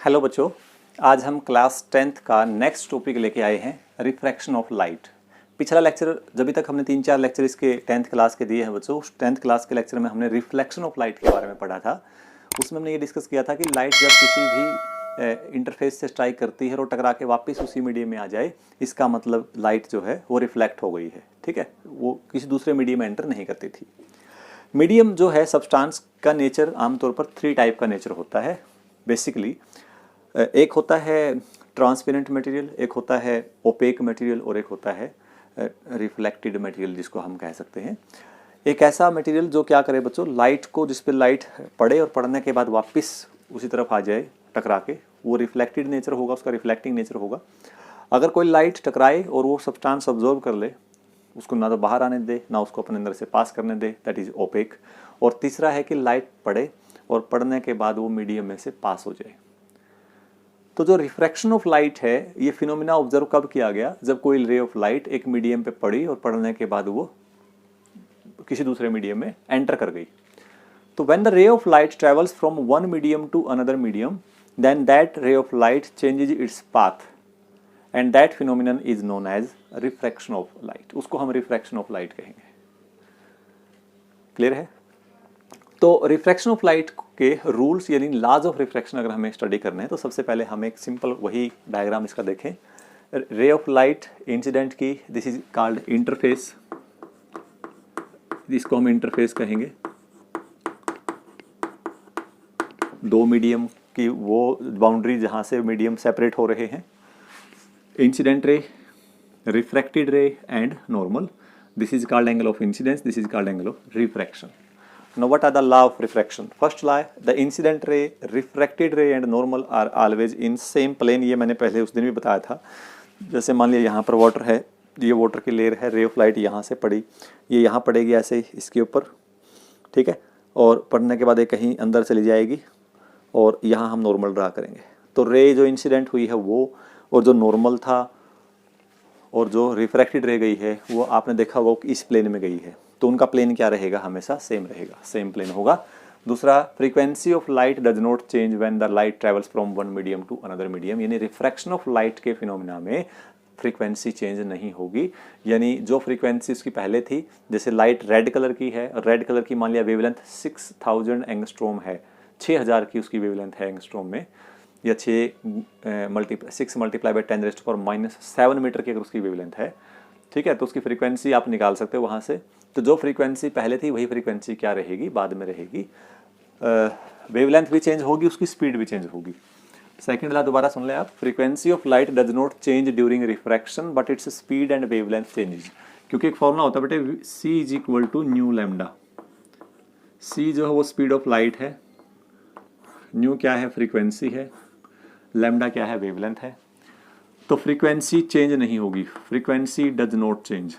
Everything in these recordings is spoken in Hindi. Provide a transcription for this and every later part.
हेलो बच्चों, आज हम क्लास 10th का नेक्स्ट टॉपिक लेके आए हैं, रिफ्रैक्शन ऑफ लाइट। पिछला लेक्चर जब तक हमने 3-4 लेक्चर इसके 10th क्लास के दिए हैं बच्चों, उस 10th क्लास के लेक्चर में हमने रिफ्लेक्शन ऑफ लाइट के बारे में पढ़ा था। उसमें हमने ये डिस्कस किया था कि लाइट जब किसी भी इंटरफेस से स्ट्राइक करती है और टकरा के वापस उसी मीडियम में आ जाए, इसका मतलब लाइट जो है वो रिफ्लेक्ट हो गई है। ठीक है, वो किसी दूसरे मीडियम में एंटर नहीं करती थी। मीडियम जो है सब्सटेंस का नेचर आमतौर पर 3 टाइप का नेचर होता है बेसिकली। एक होता है ट्रांसपेरेंट मटेरियल, एक होता है ओपेक मटेरियल और एक होता है रिफ्लेक्टेड मटेरियल जिसको हम कह सकते हैं। एक ऐसा मटेरियल जो क्या करे बच्चों, लाइट को जिस पे लाइट पड़े और पड़ने के बाद वापस उसी तरफ आ जाए टकरा के, वो रिफ्लेक्टेड नेचर होगा, उसका रिफ्लेक्टिंग नेचर होगा। अगर कोई लाइट टकराए और वो सब्सटेंस ऑब्जर्व कर ले, उसको ना तो बाहर आने दे ना उसको अपने अंदर से पास करने दे, दैट इज ओपेक। और तीसरा है कि लाइट पड़े और पड़ने के बाद वो मीडियम में से पास हो जाए। तो जो रिफ्रैक्शन ऑफ लाइट है, ये फिनोमिना ऑब्जर्व कब किया गया, जब कोई रे ऑफ लाइट एक मीडियम पे पड़ी और पड़ने के बाद वो किसी दूसरे मीडियम में एंटर कर गई। तो when the ray of light travels from one medium to another medium, then that ray of light changes its path and that phenomenon is known as refraction of light. उसको हम रिफ्रैक्शन ऑफ लाइट कहेंगे। क्लियर है? तो रिफ्रैक्शन ऑफ लाइट के रूल्स यानी लॉज ऑफ रिफ्रैक्शन अगर हमें स्टडी करने हैं तो सबसे पहले हम एक सिंपल वही डायग्राम इसका देखें। रे ऑफ लाइट इंसिडेंट की, दिस इज कॉल्ड इंटरफेस, इसको हम इंटरफेस कहेंगे। दो मीडियम की वो बाउंड्री जहां से मीडियम सेपरेट हो रहे हैं। इंसिडेंट रे, रिफ्रैक्टेड रे and normal, this is called angle of incidence, this is called angle of refraction. Now what are the law of refraction? First law, the incident ray, refracted ray and normal are always in same plane। ये मैंने पहले उस दिन भी बताया था। जैसे मान लिया यहाँ पर वाटर है, ये वाटर की लेयर है, रे ऑफ लाइट यहाँ से पड़ी, ये यहाँ पड़ेगी ऐसे ही इसके ऊपर, ठीक है, और पड़ने के बाद ये कहीं अंदर चली जाएगी और यहाँ हम नॉर्मल ड्रा करेंगे। तो रे जो इंसिडेंट हुई है वो, और जो नॉर्मल था और जो रिफ्रैक्टेड रे गई है वो आपने देखा वो इस प्लेन में गई है। तो उनका प्लेन क्या रहेगा, हमेशा सेम रहेगा, सेम प्लेन होगा। दूसरा, frequency of light does not change when the light travels from one medium to another medium, यानी रिफ्रैक्शन ऑफ लाइट के फिनोमिना में फ्रीक्वेंसी चेंज नहीं होगी। यानी जो फ्रीक्वेंसी उसकी पहले थी, जैसे लाइट रेड कलर की है, रेड कलर की मान लिया वेवलेंथ 6000 एंगस्ट्रोम है, 6000 की उसकी वेवलेंथ है एंगस्ट्रोम में, या 6 मल्टीप्लाई बाई 10⁻⁻7 मीटर की अगर उसकी वेवलेंथ है, ठीक है, तो उसकी फ्रीक्वेंसी आप निकाल सकते हो वहाँ से। तो जो फ्रीक्वेंसी पहले थी वही फ्रीक्वेंसी क्या रहेगी, बाद में रहेगी। वेवलेंथ भी चेंज होगी, उसकी स्पीड भी चेंज होगी। सेकंड लॉ दोबारा सुन ले आप, frequency of light does not change during refraction but its speed and wavelength changes. क्योंकि एक फॉर्मूला होता है बेटे, C is equal to nu lambda. C जो है वो स्पीड ऑफ लाइट है, न्यू क्या है, फ्रीक्वेंसी है, लैम्डा क्या है, वेवलेंथ है। तो फ्रीक्वेंसी चेंज नहीं होगी, frequency does not change,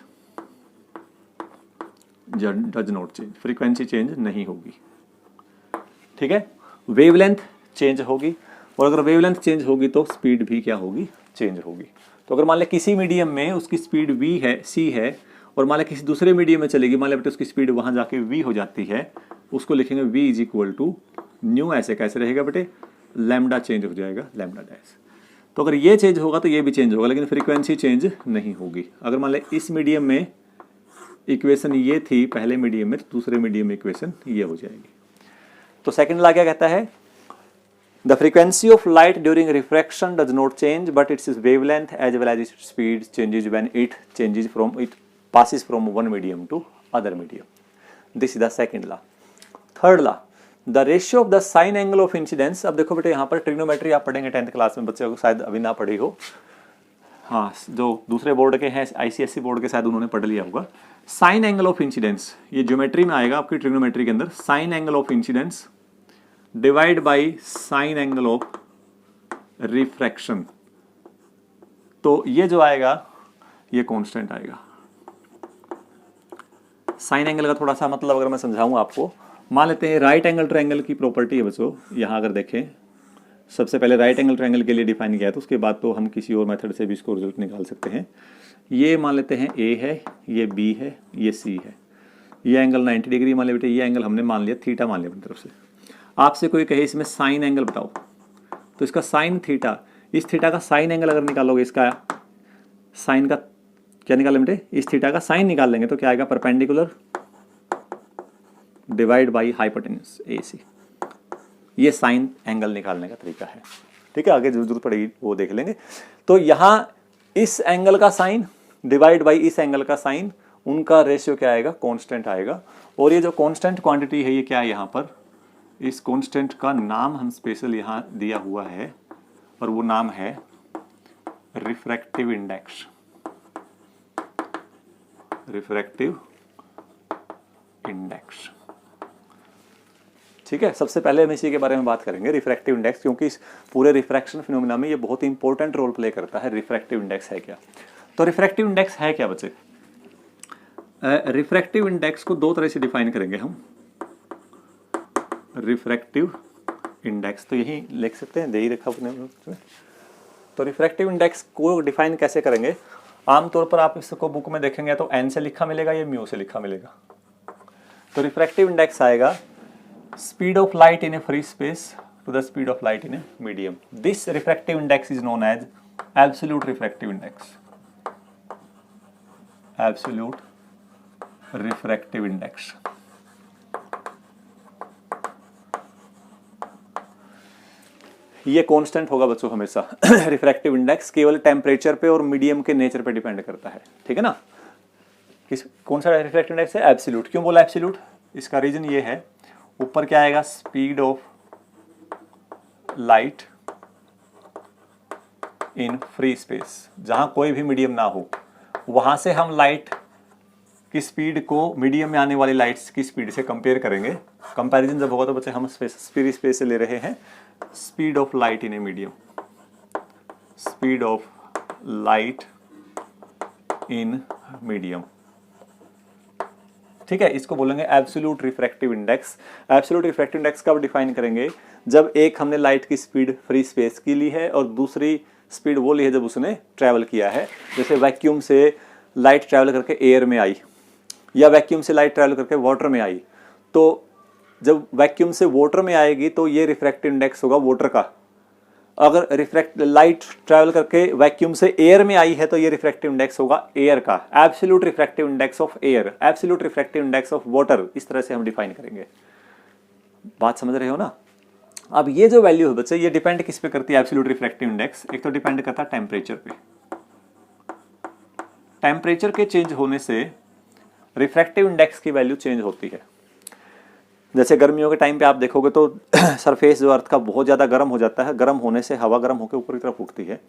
does not change, frequency change नहीं होगी, ठीक है। वेवलेंथ चेंज होगी, और अगर वेवलेंथ चेंज होगी तो स्पीड भी क्या होगी, चेंज होगी। तो अगर मान लिया किसी मीडियम में उसकी स्पीड v है, c है, और मान लिया किसी दूसरे मीडियम में चलेगी, मान लिया बेटे उसकी स्पीड वहां जाके v हो जाती है, उसको लिखेंगे v is equal to nu. ऐसे कैसे रहेगा बेटे, लैम्डा चेंज हो जाएगा, लैम्डा डैश। तो अगर ये चेंज होगा तो ये भी चेंज होगा, लेकिन फ्रीक्वेंसी चेंज नहीं होगी। अगर मान लिया इस मीडियम में इक्वेशन ये थी पहले मीडियम में, तो दूसरे मीडियम में इक्वेशन ये हो जाएगी। तो सेकंड लॉ क्या कहता है, the frequency of light during refraction does not change but its wavelength as well as its speed changes when it changes from, it passes from one medium to other medium. This is the second law. Third law, the ratio of the sine angle of incidence. अब देखो बेटे यहाँ पर ट्रिग्नोमेट्री आप पढ़ेंगे 10th क्लास में, बच्चे को शायद अभी ना पढ़ी हो, हाँ, जो दूसरे बोर्ड के हैं ICSE बोर्ड के शायद उन्होंने पढ़ लिया होगा। साइन एंगल ऑफ इंसिडेंस, ये ज्योमेट्री में आएगा आपकी, ट्रिग्नोमेट्री के अंदर। Sign angle of incidence divide by sine angle of refraction, तो ये जो आएगा ये कांस्टेंट आएगा। साइन एंगल का थोड़ा सा मतलब अगर मैं समझाऊं आपको, मान लेते हैं राइट एंगल ट्रायंगल की प्रॉपर्टी है बच्चों। यहाँ अगर देखें, सबसे पहले राइट एंगल ट्रायंगल के लिए डिफाइन किया है, तो उसके बाद तो हम किसी और मेथड से भी इसको रिजल्ट निकाल सकते हैं। ये मान लेते हैं A है, ये B है, ये C है, ये एंगल 90 डिग्री मान लिया बेटे, ये एंगल हमने मान लिया थीटा मान लिया अपनी तरफ से। आपसे कोई कहे इसमें साइन एंगल बताओ, तो इसका साइन थीटा, इस थीटा का साइन एंगल अगर निकालोगे, इसका साइन का क्या निकाल बेटे, इस थीटा का साइन निकाल लेंगे तो क्या आएगा, perpendicular divide by hypotenuse AC। ये साइन एंगल निकालने का तरीका है, ठीक है। आगे जो जरूरत पड़ेगी वो देख लेंगे। तो यहाँ इस एंगल का साइन डिवाइड बाई इस एंगल का साइन, उनका रेशियो क्या आएगा, कांस्टेंट आएगा। और ये जो कांस्टेंट क्वांटिटी है ये क्या है, यहाँ पर इस कांस्टेंट का नाम हम स्पेशल यहाँ दिया हुआ है और वो नाम है रिफ्रैक्टिव इंडेक्स। रिफ्रैक्टिव इंडेक्स, ठीक है। सबसे पहले हम इसी के बारे में बात करेंगे, रिफ्रैक्टिव इंडेक्स, क्योंकि इस पूरे रिफ्रैक्शन फिनोमेना में ये बहुत ही इंपॉर्टेंट रोल प्ले करता है। रिफ्रैक्टिव इंडेक्स है क्या? तो रिफ्रैक्टिव इंडेक्स है क्या बच्चे? रिफ्रैक्टिव इंडेक्स को दो तरह से डिफाइन करेंगे हम। रिफ्रैक्टिव इंडेक्स तो यही लिख सकते हैं, दे ही रखा अपने। तो रिफ्रैक्टिव इंडेक्स को डिफाइन कैसे करेंगे? आमतौर पर आप इसको बुक में देखेंगे तो n से लिखा मिलेगा या म्यू से लिखा मिलेगा। तो रिफ्रैक्टिव इंडेक्स आएगा speed of light in a free space to the speed of light in a medium. This refractive index is known as absolute refractive index. Absolute refractive index. ये कांस्टेंट होगा बच्चों हमेशा। रिफ्रैक्टिव इंडेक्स केवल टेम्परेचर पे और मीडियम के नेचर पे डिपेंड करता है, ठीक है ना। कौन सा रिफ्रैक्टिव इंडेक्स है? एब्सोल्यूट। क्यों बोला एब्सोल्यूट? इसका रीजन ये है, ऊपर क्या आएगा, speed of light in free space, जहां कोई भी मीडियम ना हो, वहां से हम लाइट की स्पीड को मीडियम में आने वाली लाइट्स की स्पीड से कंपेयर करेंगे। कंपैरिजन जब होगा तो बच्चे हम फ्री स्पेस से ले रहे हैं speed of light in a medium, speed of light in medium, ठीक है। इसको बोलेंगे absolute refractive index. Absolute refractive index कब डिफाइन करेंगे? जब एक हमने लाइट की स्पीड फ्री स्पेस की ली है और दूसरी स्पीड वो ली है जब उसने ट्रैवल किया है। जैसे वैक्यूम से लाइट ट्रैवल करके एयर में आई या वैक्यूम से लाइट ट्रैवल करके वाटर में आई, तो जब वैक्यूम से वाटर में आएगी तो ये रिफ्रैक्टिव इंडेक्स होगा वाटर का। अगर लाइट ट्रैवल करके वैक्यूम से एयर में आई है तो ये रिफ्रैक्टिव इंडेक्स होगा एयर का। Absolute refractive index of air, absolute refractive index of water, इस तरह से हम डिफाइन करेंगे। बात समझ रहे हो ना? अब ये जो वैल्यू है बच्चे, ये डिपेंड किस पे करती है एब्सोल्यूट रिफ्रैक्टिव इंडेक्स? एक तो डिपेंड करता है टेम्परेचर पे। टेम्परेचर के चेंज होने से रिफ्रैक्टिव इंडेक्स की वैल्यू चेंज होती है। जैसे गर्मियों के टाइम पे आप देखोगे तो सरफेस जो अर्थ का बहुत ज़्यादा गर्म हो जाता है। गर्म होने से हवा गर्म होकर ऊपर की तरफ उठती है,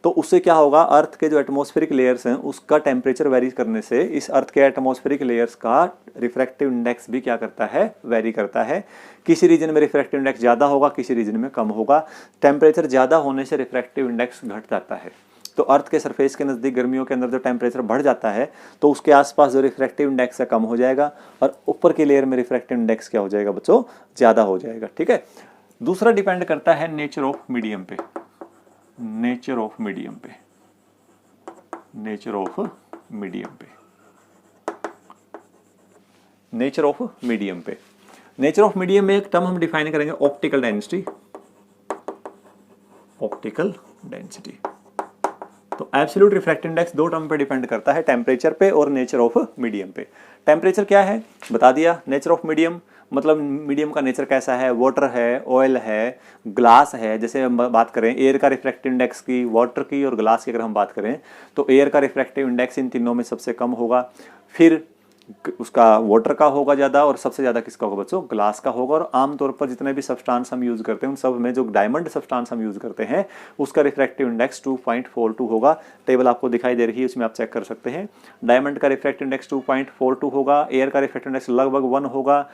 तो उससे क्या होगा, अर्थ के जो एटमॉस्फेरिक लेयर्स हैं उसका टेम्परेचर वेरी करने से इस अर्थ के एटमॉस्फेरिक लेयर्स का रिफ्रैक्टिव इंडेक्स भी क्या करता है, वेरी करता है। किसी रीजन में रिफ्रैक्टिव इंडेक्स ज़्यादा होगा, किसी रीजन में कम होगा। टेम्परेचर ज़्यादा होने से रिफ्रैक्टिव इंडेक्स घट जाता है। तो अर्थ के सरफेस के नज़दीक गर्मियों के अंदर जो टेम्परेचर बढ़ जाता है तो उसके आसपास जो रिफ्रैक्टिव इंडेक्स है कम हो जाएगा और ऊपर की लेयर में रिफ्रैक्टिव इंडेक्स क्या हो जाएगा बच्चों, ज़्यादा हो जाएगा, ठीक है। दूसरा डिपेंड करता है नेचर ऑफ मीडियम पे। नेचर ऑफ मीडियम पे, नेचर ऑफ मीडियम पे, नेचर ऑफ मीडियम पे। नेचर ऑफ मीडियम में एक टर्म हम डिफाइन करेंगे, ऑप्टिकल डेंसिटी। Optical density. तो एब्सोल्यूट रिफ्रैक्टिव इंडेक्स दो टर्म पे डिपेंड करता है, टेम्परेचर पे और नेचर ऑफ मीडियम पे। टेम्परेचर क्या है बता दिया, नेचर ऑफ मीडियम मतलब मीडियम का नेचर कैसा है, वाटर है, ऑयल है, ग्लास है। जैसे हम बात करें एयर का रिफ्रैक्टिव इंडेक्स की, वाटर की और ग्लास की अगर हम बात करें तो एयर का रिफ्रैक्टिव इंडेक्स इन तीनों में सबसे कम होगा, फिर उसका वाटर का होगा ज़्यादा और सबसे ज़्यादा किसका होगा बच्चों, ग्लास का होगा। और आमतौर पर जितने भी सब्सटेंस हम यूज़ करते हैं उन सब में जो डायमंड सब्सटेंस हम यूज़ करते हैं उसका रिफ्रैक्टिव इंडेक्स 2.42 होगा। टेबल आपको दिखाई दे रही है, उसमें आप चेक कर सकते हैं। डायमंड का रिफ्रैक्टिव इंडेक्स 2.42 होगा, एयर का रिफ्रैक्टिव इंडेक्स लगभग 1 होगा,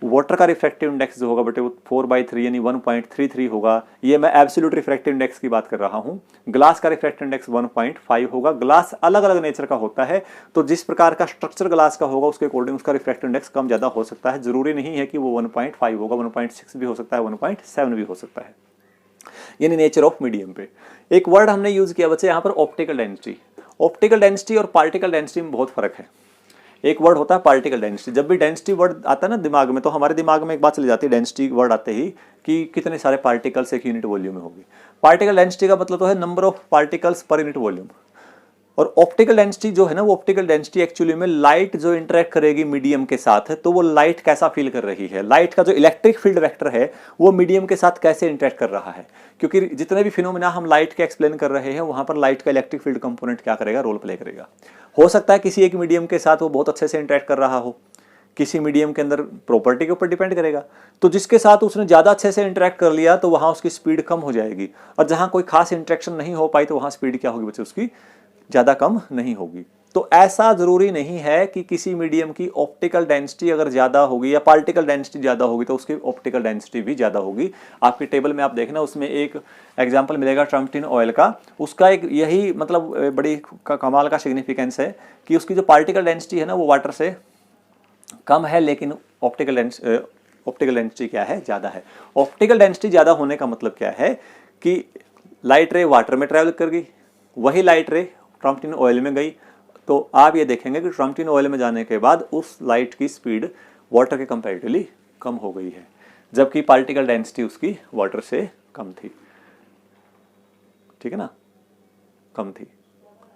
वाटर का रिफ्रैक्टिव इंडेक्स जो होगा बेटे वो 4/3 यानी 1.33 होगा। ये मैं एब्सोल्यूट रिफ्रैक्टिव इंडेक्स की बात कर रहा हूँ। ग्लास का रिफ्रैक्टिव इंडेक्स 1.5 होगा। ग्लास अलग अलग नेचर का होता है, तो जिस प्रकार का स्ट्रक्चर ग्लास का होगा उसके अकॉर्डिंग उसका रिफ्रैक्टिव इंडेक्स कम ज़्यादा हो सकता है। जरूरी नहीं है कि वो 1.5 होगा, 1.6 भी हो सकता है, 1.7 भी हो सकता है, यानी नेचर ऑफ मीडियम पे। एक वर्ड हमने यूज किया बच्चे यहाँ पर, ऑप्टिकल डेंसिटी। ऑप्टिकल डेंसिटी और पार्टिकल डेंसिटी में बहुत फर्क है। एक वर्ड होता है पार्टिकल डेंसिटी। जब भी डेंसिटी वर्ड आता है ना दिमाग में, तो हमारे दिमाग में एक बात चली जाती है डेंसिटी वर्ड आते ही कि कितने सारे पार्टिकल्स एक यूनिट वॉल्यूम में होगी। पार्टिकल डेंसिटी का मतलब तो है number of particles per unit volume. और ऑप्टिकल डेंसिटी जो है ना, वो ऑप्टिकल डेंसिटी एक्चुअली में लाइट जो इंटरेक्ट करेगी मीडियम के साथ है, तो वो लाइट कैसा फील कर रही है, लाइट का जो इलेक्ट्रिक फील्ड वेक्टर है वो मीडियम के साथ कैसे इंटरेक्ट कर रहा है। क्योंकि जितने भी फिनोमेना हम लाइट के एक्सप्लेन कर रहे हैं, वहां पर लाइट का इलेक्ट्रिक फील्ड कंपोनेंट क्या करेगा, रोल प्ले करेगा। हो सकता है किसी एक मीडियम के साथ वो बहुत अच्छे से इंटरेक्ट कर रहा हो, किसी मीडियम के अंदर प्रॉपर्टी के ऊपर डिपेंड करेगा। तो जिसके साथ उसने ज़्यादा अच्छे से इंटरेक्ट कर लिया तो वहाँ उसकी स्पीड कम हो जाएगी, और जहाँ कोई खास इंटरेक्शन नहीं हो पाई तो वहाँ स्पीड क्या होगी बच्चे, उसकी ज़्यादा कम नहीं होगी। तो ऐसा ज़रूरी नहीं है कि किसी मीडियम की ऑप्टिकल डेंसिटी अगर ज़्यादा होगी या पार्टिकल डेंसिटी ज़्यादा होगी तो उसकी ऑप्टिकल डेंसिटी भी ज़्यादा होगी। आपकी टेबल में आप देखना, उसमें एक एग्जाम्पल मिलेगा ट्रम्पटिन ऑयल का। उसका एक यही मतलब बड़ी कमाल का सिग्निफिकेंस है कि उसकी जो पार्टिकल डेंसिटी है ना वो वाटर से कम है, लेकिन ऑप्टिकल डेंसिटी क्या है, ज़्यादा है। ऑप्टिकल डेंसिटी ज़्यादा होने का मतलब क्या है कि लाइट रे वाटर में ट्रैवल कर गई, वही लाइट रे ट्रम्पटिन ऑयल में गई, तो आप ये देखेंगे कि ट्रम्पटिन ऑयल में जाने के बाद उस लाइट की स्पीड वाटर के कंपैरेटिवली कम हो गई है, जबकि पार्टिकल डेंसिटी उसकी वाटर से कम थी। ठीक है ना, कम थी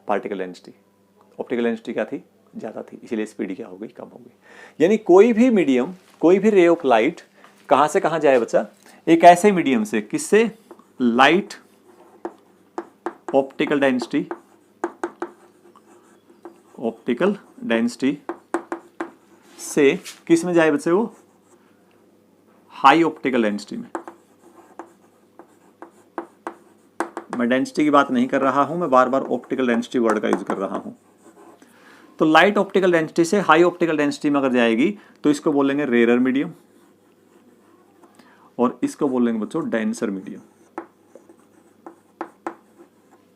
पार्टिकल डेंसिटी, ऑप्टिकल डेंसिटी क्या थी, ज़्यादा थी, इसीलिए स्पीड क्या हो गई, कम हो गई। यानी कोई भी मीडियम, कोई भी रे ऑफ लाइट कहाँ से कहाँ जाए बच्चा, एक ऐसे मीडियम से, किससे, लाइट ऑप्टिकल डेंसिटी से किस में जाए बच्चे, वो हाई ऑप्टिकल डेंसिटी में। मैं डेंसिटी की बात नहीं कर रहा हूं, मैं बार बार ऑप्टिकल डेंसिटी वर्ड का यूज कर रहा हूं। तो लाइट ऑप्टिकल डेंसिटी से हाई ऑप्टिकल डेंसिटी में अगर जाएगी तो इसको बोलेंगे रेयर मीडियम, और इसको बोलेंगे बच्चों डेंसर मीडियम।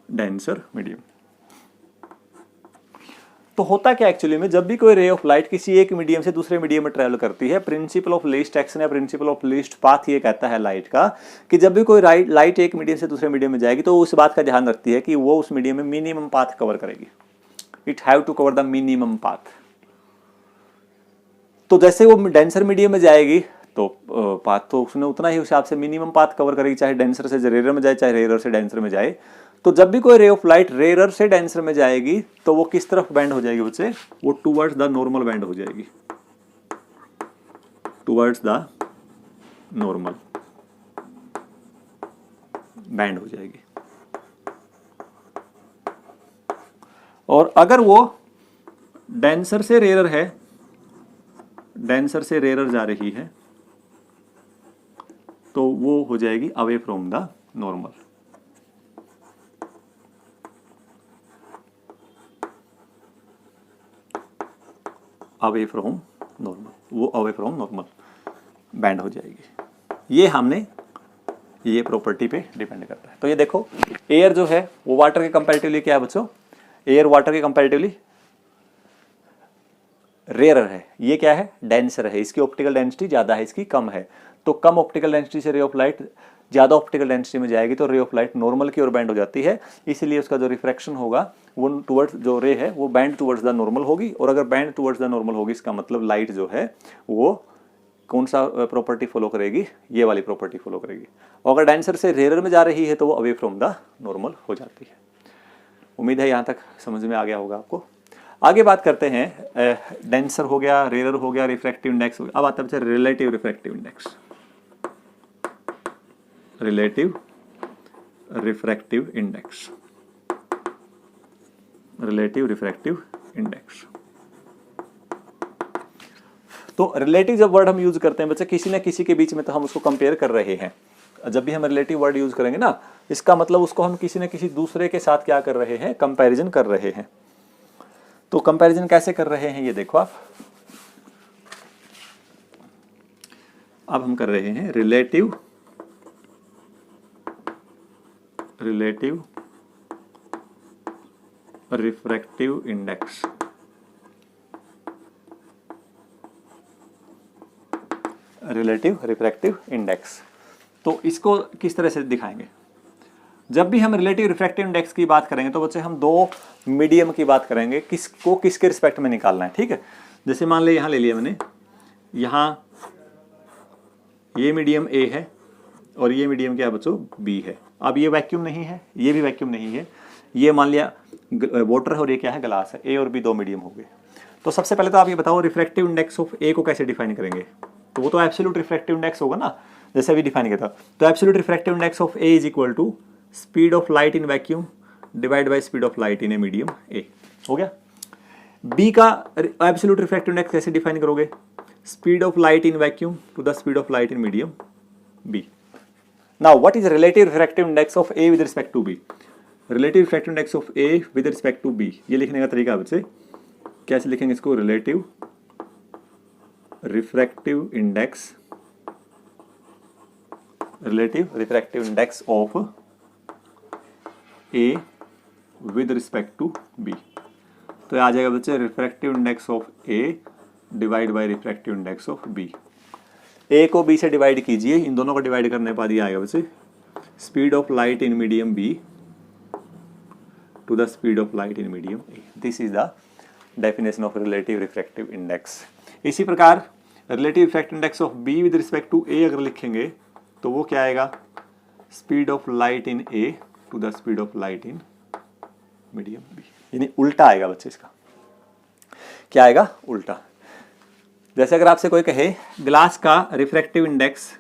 Denser medium. तो होता क्या एक्चुअली में, जब भी कोई रे ऑफ लाइट किसी एक मीडियम से दूसरे मीडियम में ट्रैवल करती है, प्रिंसिपल ऑफ लीस्ट एक्शन या प्रिंसिपल ऑफ लीस्ट पाथ ये कहता है लाइट का कि जब भी कोई लाइट एक मीडियम से दूसरे मीडियम में जाएगी तो उस बात का ध्यान रखती है कि वो उस मीडियम में मिनिमम पाथ कवर करेगी। It have to cover the minimum path. तो जैसे वो डेंसर मीडियम में जाएगी तो पाथ तो उसने उतना ही हिसाब से मिनिमम पाथ कवर करेगी, चाहे डेंसर से रेयर में जाए, चाहे रेयर से डेंसर में जाए। तो जब भी कोई रे ऑफ लाइट रेयर से डेंसर में जाएगी तो वो किस तरफ बैंड हो जाएगी बच्चे, वो टुवर्ड्स द नॉर्मल बैंड हो जाएगी, टुवर्ड्स द नॉर्मल बैंड हो जाएगी। और अगर वो डेंसर से रेयर है, डेंसर से रेयर जा रही है, तो वो हो जाएगी away from the normal. Away from normal, वो अवे फ्रॉम नॉर्मल बैंड हो जाएगी। ये हमने ये प्रॉपर्टी पे डिपेंड करता है। तो ये देखो, एयर जो है वो वाटर के कंपैरेटिवली क्या है बच्चों, एयर वाटर के कंपैरेटिवली रेयर है। ये क्या है, डेंसर है, इसकी ऑप्टिकल डेंसिटी ज्यादा है, इसकी कम है। तो कम ऑप्टिकल डेंसिटी से रे ऑफ लाइट ज्यादा ऑप्टिकल डेंसिटी में जाएगी तो रे ऑफ लाइट नॉर्मल की ओर बैंड हो जाती है, इसलिए उसका जो रिफ्रैक्शन होगा वो टुवर्ड्स, जो रे है वो बैंड टुवर्ड्स द नॉर्मल होगी। और अगर बैंड टुवर्ड्स द नॉर्मल होगी, इसका मतलब लाइट जो है वो कौन सा प्रॉपर्टी फॉलो करेगी, ये वाली प्रॉपर्टी फॉलो करेगी। और अगर डेंसर से रेयर में जा रही है तो वो अवे फ्रॉम द नॉर्मल हो जाती है। उम्मीद है यहाँ तक समझ में आ गया होगा आपको। आगे बात करते हैं, डेंसर हो गया, रेयर हो गया, रिफ्रैक्टिव इंडेक्स हो गया। अब आता है relative refractive index. Relative refractive index, relative refractive index. तो रिलेटिव जब वर्ड हम यूज करते हैं बच्चे किसी न किसी के बीच में, तो हम उसको कंपेयर कर रहे हैं। जब भी हम रिलेटिव वर्ड यूज करेंगे ना, इसका मतलब उसको हम किसी न किसी दूसरे के साथ क्या कर रहे हैं, कंपैरिजन कर रहे हैं। तो कंपैरिजन कैसे कर रहे हैं ये देखो आप। अब हम कर रहे हैं relative refractive index. Relative refractive index. तो इसको किस तरह से दिखाएंगे, जब भी हम रिलेटिव रिफ्रैक्टिव इंडेक्स की बात करेंगे तो बच्चे हम दो मीडियम की बात करेंगे, किसको किसके रिस्पेक्ट में निकालना है, ठीक है। जैसे मान ले यहाँ ले लिया मैंने, यहाँ ये मीडियम ए है और ये मीडियम क्या बच्चों बी है। अब ये वैक्यूम नहीं है, ये भी वैक्यूम नहीं है, ये मान लिया वाटर है और ये क्या है ग्लास है। ए और बी दो मीडियम हो गए। तो सबसे पहले तो आप ये बताओ रिफ्रैक्टिव इंडेक्स ऑफ ए को कैसे डिफाइन करेंगे। तो वो तो एब्सोल्यूट रिफ्रैक्टिव इंडेक्स होगा ना, जैसे अभी डिफाइन किया था। तो absolute refractive index of A is equal to speed of light in vacuum divide by speed of light in a medium A. हो गया। बी का एब्सोल्यूट रिफ्रैक्टिव इंडेक्स कैसे डिफाइन करोगे, speed of light in vacuum to the speed of light in medium B. Now what is relative refractive index of A with respect to B. Relative refractive index of A with respect to B, ये लिखने का तरीका बच्चे कैसे लिखेंगे इसको, relative refractive index, relative refractive index of A with respect to B. तो आ जाएगा बच्चे refractive index of A divide by refractive index of B. A को बी से डिवाइड कीजिए, इन दोनों को डिवाइड करने के बाद ये आएगा बच्चे speed of light in medium B to the speed of light in medium A. This is the definition of relative refractive index. इसी प्रकार relative refractive index of B with respect to A अगर लिखेंगे तो वो क्या आएगा, speed of light in A to the speed of light in medium B. यानी उल्टा आएगा बच्चे, इसका क्या आएगा उल्टा। जैसे अगर आपसे कोई कहे ग्लास का रिफ्रैक्टिव इंडेक्स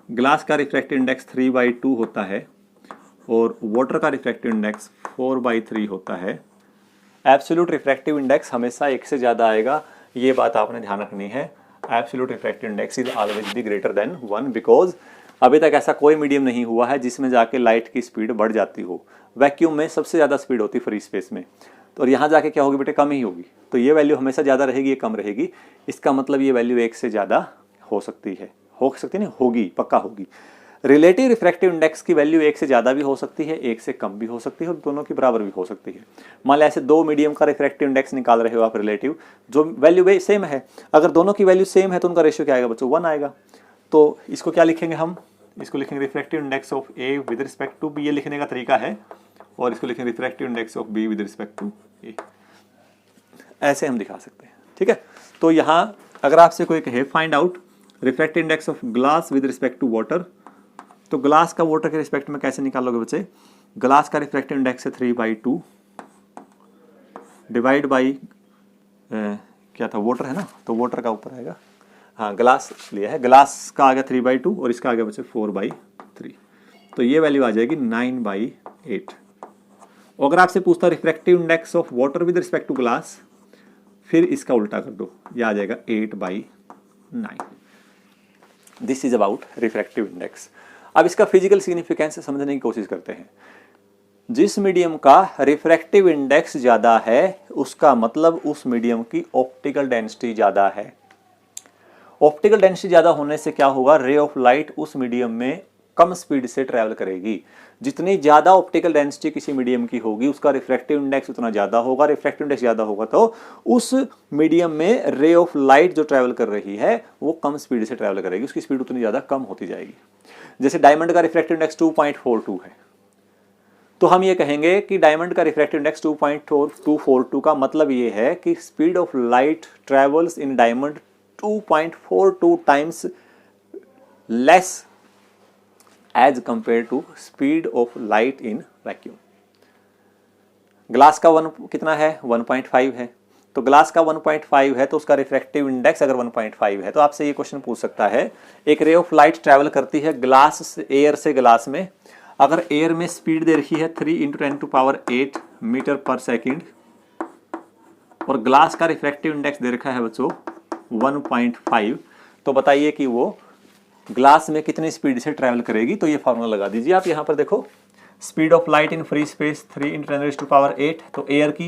3/2 होता है और वाटर का रिफ्रैक्टिव इंडेक्स 4/3 होता है, एब्सोल्यूट रिफ्रैक्टिव इंडेक्स हमेशा 1 से ज़्यादा आएगा, ये बात आपने ध्यान रखनी है। Absolute refractive index is always be greater than 1 because अभी तक ऐसा कोई मीडियम नहीं हुआ है जिसमें जाके लाइट की स्पीड बढ़ जाती हो। वैक्यूम में सबसे ज़्यादा स्पीड होती है फ्री स्पेस में, तो और यहाँ जाके क्या होगी बेटे, कम ही होगी। तो ये वैल्यू हमेशा ज़्यादा रहेगी, ये कम रहेगी। इसका मतलब ये वैल्यू 1 से ज़्यादा हो सकती है, नहीं होगी, पक्का होगी। रिलेटिव रिफ्रैक्टिव इंडेक्स की वैल्यू 1 से ज़्यादा भी हो सकती है, 1 से कम भी हो सकती है और दोनों की बराबर भी हो सकती है। मान लो ऐसे दो मीडियम का रिफ्रैक्टिव इंडेक्स निकाल रहे हो आप रिलेटिव, जो वैल्यू सेम है, अगर दोनों की वैल्यू सेम है तो उनका रेशियो क्या आएगा बच्चों, 1 आएगा। तो इसको क्या लिखेंगे हम, इसको लिखेंगे refractive index of A with respect to B, ये लिखने का तरीका है। और इसको लिखेंगे refractive index of B with respect to A, ऐसे हम दिखा सकते हैं, ठीक है। तो यहाँ अगर आपसे कोई कहे find out refractive index of glass with respect to water, तो ग्लास का वाटर के रिस्पेक्ट में कैसे निकालोगे बच्चे, ग्लास का रिफ्रैक्टिव इंडेक्स है 3/2 डिवाइड बाई क्या था, वाटर है ना, तो वाटर का ऊपर आएगा, हाँ ग्लास लिया है, ग्लास का आ गया 3/2 और इसका आ गया बच्चे 4/3, तो ये वैल्यू आ जाएगी 9/8। और अगर आपसे पूछता refractive index of water with respect to glass, फिर इसका उल्टा कर दो, ये आ जाएगा 8/9। This is about refractive index. अब इसका फिजिकल सिग्निफिकेंस समझने की कोशिश करते हैं। जिस मीडियम का रिफ्रैक्टिव इंडेक्स ज़्यादा है उसका मतलब उस मीडियम की ऑप्टिकल डेंसिटी ज़्यादा है। ऑप्टिकल डेंसिटी ज़्यादा होने से क्या होगा, रे ऑफ लाइट उस मीडियम में कम स्पीड से ट्रैवल करेगी। जितनी ज़्यादा ऑप्टिकल डेंसिटी किसी मीडियम की होगी उसका रिफ्रैक्टिव इंडेक्स उतना ज़्यादा होगा। रिफ्रैक्टिव इंडेक्स ज़्यादा होगा तो उस मीडियम में रे ऑफ लाइट जो ट्रैवल कर रही है वो कम स्पीड से ट्रैवल करेगी, उसकी स्पीड उतनी ज़्यादा कम होती जाएगी। जैसे डायमंड का रिफ्रैक्टिव इंडेक्स 2.42 है, तो हम ये कहेंगे कि डायमंड का रिफ्रैक्टिव इंडेक्स 2.242 का मतलब ये है कि speed of light travels in diamond 2.42 times less as compare to speed of light in vacuum. Glass का कितना है, 1.5 है, तो ग्लास का 1.5 है तो उसका रिफ्रैक्टिव इंडेक्स अगर 1.5 है तो आपसे ये क्वेश्चन पूछ सकता है, एक रे ऑफ लाइट ट्रैवल करती है ग्लास से, एयर से ग्लास में, अगर एयर में स्पीड दे रखी है 3 × 10⁸ मीटर पर सेकेंड और ग्लास का रिफ्रैक्टिव इंडेक्स दे रखा है बच्चों 1.5, तो बताइए कि वो ग्लास में कितनी स्पीड से ट्रैवल करेगी। तो ये फार्मूला लगा दीजिए आप। यहाँ पर देखो speed of light in free space 3 × 10⁸, तो एयर की,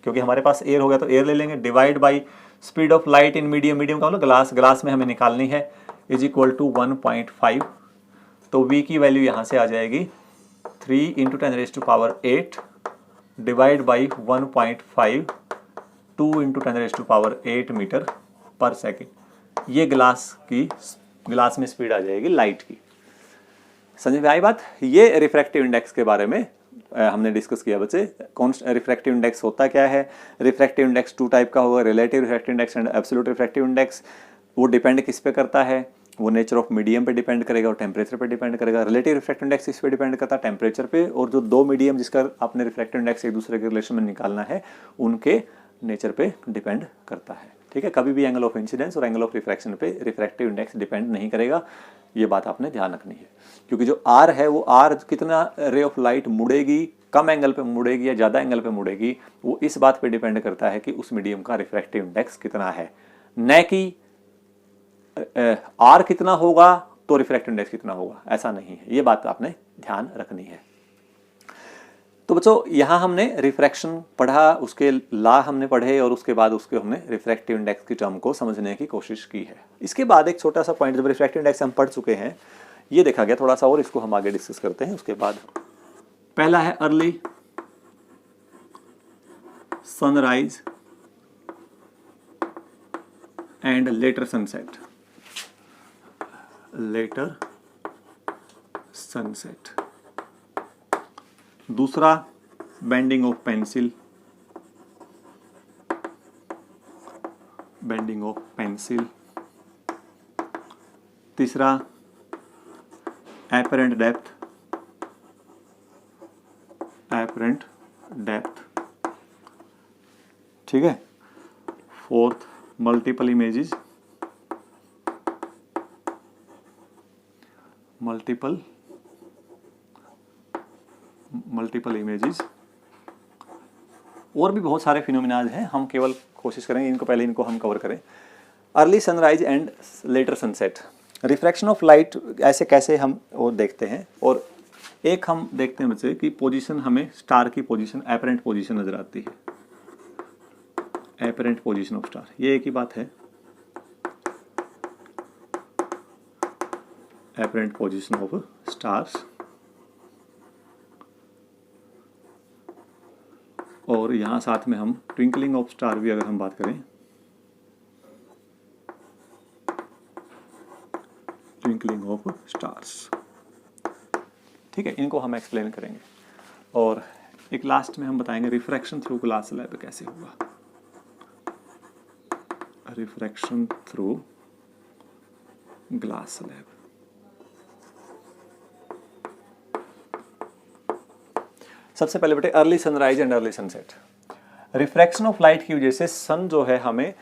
क्योंकि हमारे पास एयर हो गया तो एयर ले लेंगे, divide by speed of light in medium, medium का मतलब ग्लास, ग्लास में हमें निकालनी है, इज इक्वल टू 1.5। तो v की वैल्यू यहाँ से आ जाएगी 3 × 10⁸ डिवाइड बाई 1.5 2 × 10⁸ मीटर पर सेकेंड। ये ग्लास में स्पीड आ जाएगी लाइट की। समझ में आई बात। ये रिफ्रैक्टिव इंडेक्स के बारे में हमने डिस्कस किया बच्चे। कौन रिफ्रैक्टिव इंडेक्स होता क्या है? रिफ्रैक्टिव इंडेक्स 2 टाइप का होगा, relative refractive index and absolute refractive index. वो डिपेंड किस पे करता है? वो नेचर ऑफ मीडियम पे डिपेंड करेगा और टेम्परेचर पे डिपेंड करेगा। रिलेटिव रिफ्रैक्टिव इंडेक्स इस पे डिपेंड करता है टेम्परेचर पे, और जो दो मीडियम जिसका आपने रिफ्रैक्टिव इंडेक्स एक दूसरे के रिलेशन में निकालना है उनके नेचर पे डिपेंड करता है। ठीक है, कभी भी एंगल ऑफ इंसिडेंस और एंगल ऑफ रिफ्रैक्शन पे रिफ्रैक्टिव इंडेक्स डिपेंड नहीं करेगा, ये बात आपने ध्यान रखनी है। क्योंकि जो आर है वो आर कितना रे ऑफ लाइट मुड़ेगी, कम एंगल पे मुड़ेगी या ज़्यादा एंगल पे मुड़ेगी, वो इस बात पे डिपेंड करता है कि उस मीडियम का रिफ्रैक्टिव इंडेक्स कितना है, न कि आर कितना होगा तो रिफ्रैक्टिव इंडेक्स कितना होगा, ऐसा नहीं है। ये बात आपने ध्यान रखनी है। तो बच्चों यहाँ हमने रिफ्रैक्शन पढ़ा, उसके लॉ हमने पढ़े और उसके बाद उसके हमने रिफ्रैक्टिव इंडेक्स की टर्म को समझने की कोशिश की है। इसके बाद एक छोटा सा पॉइंट, जब रिफ्रैक्टिव इंडेक्स हम पढ़ चुके हैं, ये देखा गया थोड़ा सा, और इसको हम आगे डिस्कस करते हैं उसके बाद। पहला है early sunrise and later sunset. Later sunset. दूसरा bending of pencil, bending of pencil. तीसरा एपरेंट डेप्थ, एपरेंट डेप्थ। ठीक है। Fourth multiple images, multiple images. और भी बहुत सारे फिनोमिनाज हैं, हम केवल कोशिश करेंगे इनको हम कवर करें। Early sunrise and later sunset. Refraction of light ऐसे कैसे हम वो देखते हैं, और एक हम देखते हैं बच्चे कि पोजीशन, हमें स्टार की पोजीशन, एपरेंट पोजीशन नजर आती है, एपरेंट पोजीशन ऑफ स्टार। ये एक ही बात है, एपरेंट पोजीशन ऑफ स्टार्स। और यहाँ साथ में हम ट्विंकलिंग ऑफ स्टार भी अगर हम बात करें, ट्विंकलिंग ऑफ स्टार्स। ठीक है, इनको हम एक्सप्लेन करेंगे। और एक लास्ट में हम बताएंगे रिफ्रैक्शन थ्रू ग्लास स्लैब कैसे होगा, रिफ्रैक्शन थ्रू ग्लास स्लैब। सबसे पहले बेटे early sunrise and early sunset. Refraction of light की वजह से सन जो है हमें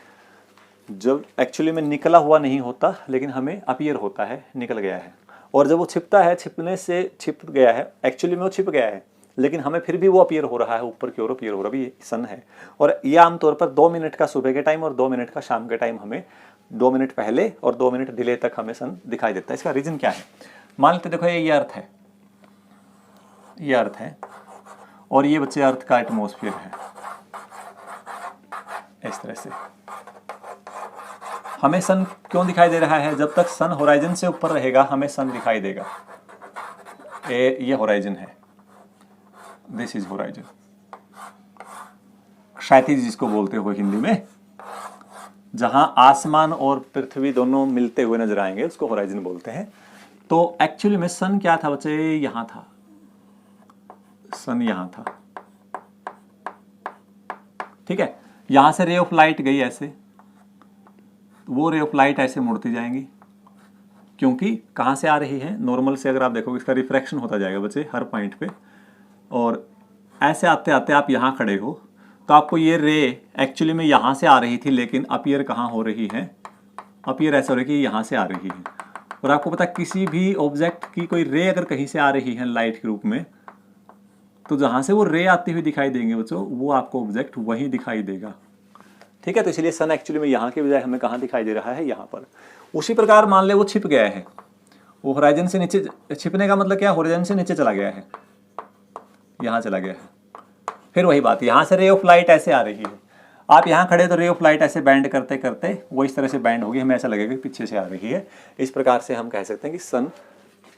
जब एक्चुअली में निकला हुआ नहीं होता, लेकिन हमें अपीयर होता है, निकल गया है। और जब वो छिपता है, छिपने से छिप गया है, एक्चुअली में वो छिप गया है, लेकिन हमें फिर भी वो अपीयर हो रहा है, ऊपर की ओर अपीयर हो रहा है, ये सन है। और ये आमतौर पर 2 मिनट का सुबह के टाइम और 2 मिनट का शाम के टाइम, हमें 2 मिनट पहले और 2 मिनट डिले तक हमें सन दिखाई देता है। इसका रीजन क्या है? मान लेते देखो ये अर्थ है, ये अर्थ है, और ये बच्चे अर्थ का एटमॉस्फेयर है। इस तरह से हमें सन क्यों दिखाई दे रहा है? जब तक सन होराइजन से ऊपर रहेगा हमें सन दिखाई देगा। ये होराइजन है, दिस इज होराइजन। क्षैतिज जिसको बोलते हो हिंदी में, जहां आसमान और पृथ्वी दोनों मिलते हुए नजर आएंगे उसको होराइजन बोलते हैं। तो एक्चुअली में सन क्या था बच्चे? यहां था, सन यहां था। ठीक है, यहां से रे ऑफ लाइट गई ऐसे, वो रे ऑफ लाइट ऐसे मुड़ती जाएंगी, क्योंकि कहां से आ रही है? नॉर्मल से। अगर आप देखोगे इसका रिफ्रैक्शन होता जाएगा बच्चे हर पॉइंट पे, और ऐसे आते आते आप यहां खड़े हो तो आपको ये रे एक्चुअली में यहां से आ रही थी, लेकिन अपीयर कहां हो रही है? अपीयर ऐसा हो रही है कि यहां से आ रही है। और आपको पता किसी भी ऑब्जेक्ट की कोई रे अगर कहीं से आ रही है लाइट के रूप में, तो जहां से वो रे आती हुई दिखाई देंगे बच्चों, वो आपको ऑब्जेक्ट वहीं दिखाई देगा। ठीक है, तो इसलिए सन एक्चुअली में यहाँ के बजाय हमें कहाँ दिखाई दे रहा है? यहाँ पर। उसी प्रकार मान ले वो छिप गया है, वो होराइजन से नीचे, छिपने का मतलब क्या? होराइजन से नीचे चला गया है, यहाँ चला गया है। फिर वही बात, यहाँ से रे ऑफ लाइट ऐसे आ रही है, आप यहाँ खड़े तो रे ऑफ लाइट ऐसे बैंड करते करते वो इस तरह से बैंड होगी, हमें ऐसा लगेगा कि पीछे से आ रही है। इस प्रकार से हम कह सकते हैं कि सन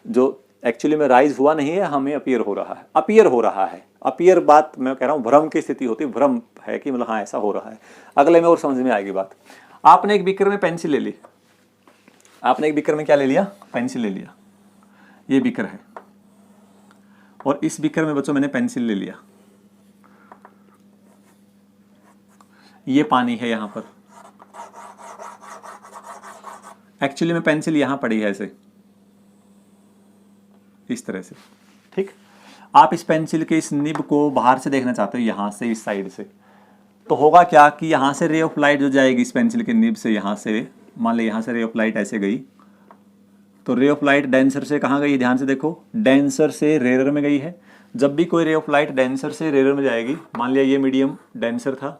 जो एक्चुअली में राइज हुआ नहीं है, हमें अपीयर हो रहा है, अपीयर हो रहा है। अपीयर बात मैं कह रहा हूँ, भ्रम की स्थिति होती है, भ्रम है कि मतलब हाँ ऐसा हो रहा है। अगले में और समझ में आएगी बात। आपने एक बीकर में पेंसिल ले ली, आपने एक बीकर में क्या ले लिया? पेंसिल ले लिया। ये बीकर है, और इस बीकर में बच्चों मैंने पेंसिल ले लिया, ये पानी है यहां पर, एक्चुअली में पेंसिल यहां पड़ी है ऐसे इस तरह से, ठीक। आप इस पेंसिल के इस निब को बाहर से देखना चाहते हो, यहां से इस साइड से, तो होगा क्या कि यहां से रे ऑफ लाइट जो जाएगी इस पेंसिल के निब से, यहां से मान लो यहां से रे ऑफ लाइट ऐसे गई, तो रे ऑफ लाइट डेंसर से कहाँ गई, ध्यान से देखो, डेंसर से रेयर में गई है। जब भी कोई रे ऑफ लाइट डेंसर से रेयर में जाएगी, मान लिया ये मीडियम डेंसर था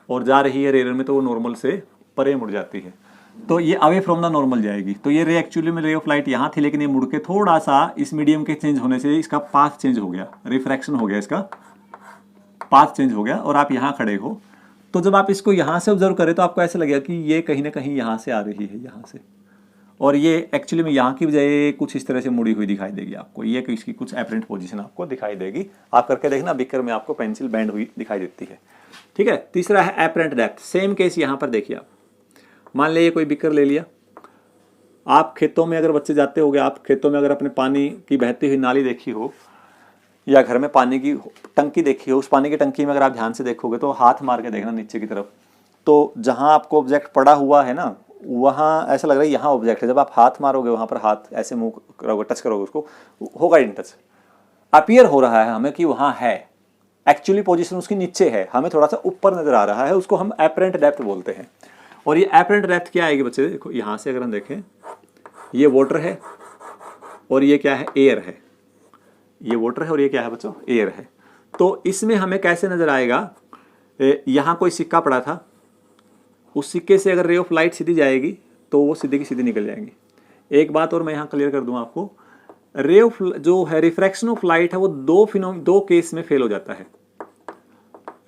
और जा रही है रेयर में, तो वो नॉर्मल से परे मुड़ जाती है, तो ये अवे फ्रॉम द नॉर्मल जाएगी। तो ये रे एक्चुअली में रे ऑफ लाइट यहाँ थी, लेकिन ये मुड़ के थोड़ा सा इस मीडियम के चेंज होने से इसका पाथ चेंज हो गया, रिफ्रैक्शन हो गया, इसका पाथ चेंज हो गया और आप यहाँ खड़े हो। तो जब आप इसको यहाँ से ऑब्जर्व करें तो आपको ऐसा लगेगा कि ये कहीं ना कहीं यहाँ से आ रही है, यहाँ से, और ये एक्चुअली में यहाँ की बजाय कुछ इस तरह से मुड़ी हुई दिखाई देगी आपको, ये इसकी कुछ एपरेंट पोजीशन आपको दिखाई देगी। आप करके देखना, बिकर में आपको पेंसिल बैंड हुई दिखाई देती है, ठीक है। तीसरा है एपरेंट डेप्थ। सेम केस यहाँ पर देखिए, आप मान लीजिए कोई बिकर ले लिया, आप खेतों में अगर बच्चे जाते होंगे, आप खेतों में अगर अपने पानी की बहती हुई नाली देखी हो या घर में पानी की टंकी देखी हो, उस पानी की टंकी में अगर आप ध्यान से देखोगे तो हाथ मार के देखना नीचे की तरफ, तो जहां आपको ऑब्जेक्ट पड़ा हुआ है ना, वहां ऐसा लग रहा है यहाँ ऑब्जेक्ट है। जब आप हाथ मारोगे वहां पर, हाथ ऐसे मुंह करोगे, टच करोगे उसको, होगा इन टच, अपीयर हो रहा है हमें कि वहां है, एक्चुअली पोजीशन उसकी नीचे है, हमें थोड़ा सा ऊपर नजर आ रहा है, उसको हम एपरेंट डेप्थ बोलते हैं। और ये एपरेंट डेप्थ क्या आएगी बच्चे, देखो यहां से अगर हम देखें, ये वाटर है और ये क्या है, एयर है, ये वाटर है और ये क्या है बच्चों, एयर है। तो इसमें हमें कैसे नजर आएगा, यहां कोई सिक्का पड़ा था, उस सिक्के से अगर रे ऑफ लाइट सीधी जाएगी तो वो सीधी की सीधी निकल जाएंगी। एक बात और मैं यहाँ क्लियर कर दूं आपको, रे ऑफ जो है रिफ्रैक्शन ऑफ लाइट है वो दो केस में फेल हो जाता है।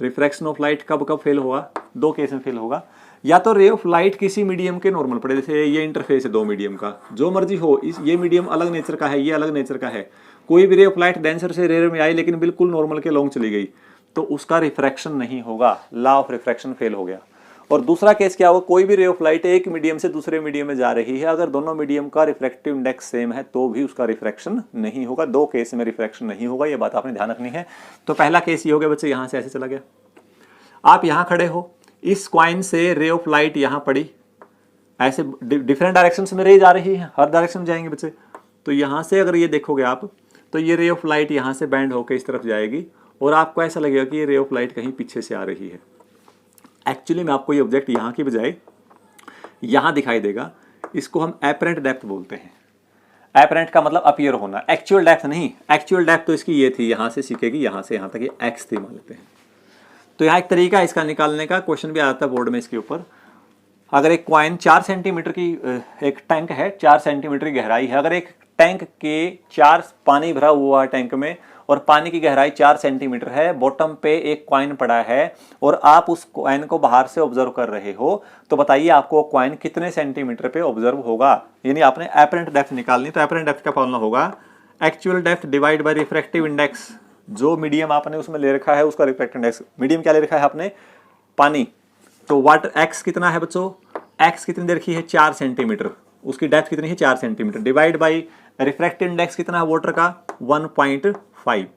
रिफ्रैक्शन ऑफ लाइट कब कब फेल होगा, दो केस में फेल होगा। या तो रे ऑफ लाइट किसी मीडियम के नॉर्मल पड़े, जैसे ये इंटरफेस है दो मीडियम का, जो मर्जी हो, इस ये मीडियम अलग नेचर का है, ये अलग नेचर का है, कोई भी रे ऑफ लाइट डेंसर से रेयर में आई लेकिन बिल्कुल नॉर्मल के लॉन्ग चली गई, तो उसका रिफ्रैक्शन नहीं होगा, लॉ ऑफ रिफ्रैक्शन फेल हो गया। और दूसरा केस क्या होगा, कोई भी रे ऑफ लाइट एक मीडियम से दूसरे मीडियम में जा रही है, अगर दोनों मीडियम का रिफ्रैक्टिव इंडेक्स सेम है तो भी उसका रिफ्रैक्शन नहीं होगा। दो केस में रिफ्रैक्शन नहीं होगा, ये बात आपने ध्यान रखनी है। तो पहला केस ये हो गया बच्चे, यहां से ऐसे चला गया, आप यहां खड़े हो, इस कॉइन से रे ऑफ लाइट यहां पड़ी, ऐसे डिफरेंट डायरेक्शन में रे जा रही है, हर डायरेक्शन में जाएंगे बच्चे। तो यहां से अगर ये देखोगे आप, तो ये रे ऑफ लाइट यहां से बैंड होकर इस तरफ जाएगी और आपको ऐसा लगेगा कि ये रे ऑफ लाइट कहीं पीछे से आ रही है। एक्चुअली में आपको ये ऑब्जेक्ट यहाँ की बजाय यहाँ दिखाई देगा, इसको हम एपरेंट डेप्थ बोलते हैं। एपरेंट का मतलब अपीयर होना, एक्चुअल डेप्थ नहीं। एक्चुअल डेप्थ तो इसकी ये थी, यहाँ से सीखेगी, यहाँ से यहाँ तक ये एक्स थी मान लेते हैं। तो यहाँ एक तरीका है इसका निकालने का, क्वेश्चन भी आता है बोर्ड में इसके ऊपर। अगर एक कॉइन 4 सेंटीमीटर की, एक टैंक है 4 सेंटीमीटर की गहराई है, अगर एक टैंक के 4 पानी भरा हुआ है टैंक में और पानी की गहराई 4 सेंटीमीटर है, बॉटम पे एक कॉइन पड़ा है और आप उस कॉइन को बाहर से ऑब्जर्व कर रहे हो, तो बताइए आपको कॉइन कितने सेंटीमीटर पे ऑब्जर्व होगा। यानी आपने एपरेंट डेप्थ निकालनी, तो एपरेंट डेप्थ का फॉर्मूला होगा actual depth divide by refractive index. जो मीडियम आपने उसमें ले रखा है उसका रिफ्रैक्टिव इंडेक्स, मीडियम क्या ले रखा है आपने, पानी, तो वाटर एक्स कितना है बच्चों, एक्स कितनी दे रखी है 4 सेंटीमीटर, उसकी डेप्थ कितनी है 4 centimetre, divide by refractive index कितना है वाटर का 1.5।